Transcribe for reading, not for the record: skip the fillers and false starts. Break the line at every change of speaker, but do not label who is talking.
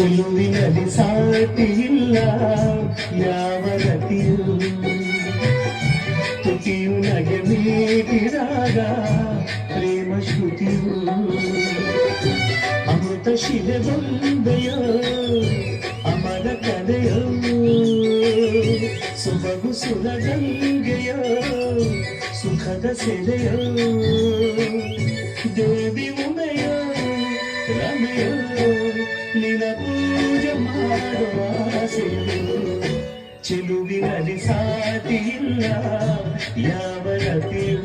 ಚೆಲುವಿನಲ್ಲಿ ಸಾಟಿ ಇಲ್ಲ ಯಾವ ಗತಿಯು ತುಟಿಯು ನಗೆ ಮೀರಿದಾಗ ಪ್ರೇಮ ಶ್ರುತಿಯು ಅಮೃತ ಶಿಲೆ ಬಂದೆಯೋ ಅಮರ ಕಲೆಯೋ ಸೊಬಗು ಸುರಗಂಗೆಯೋ ಸುಖದ ಸೆಲೆಯೋ ದೇವಿ ಉಮೆಯೋ ರಮೆಯೋ ನಿನ ಪೂಜೆ ಮಾಡುವ ಆಸೆಯೋ ಚೆಲುವಿನಲ್ಲಿ ಸಾಟಿ ಇಲ್ಲ ಯಾವ ರತಿಯೂ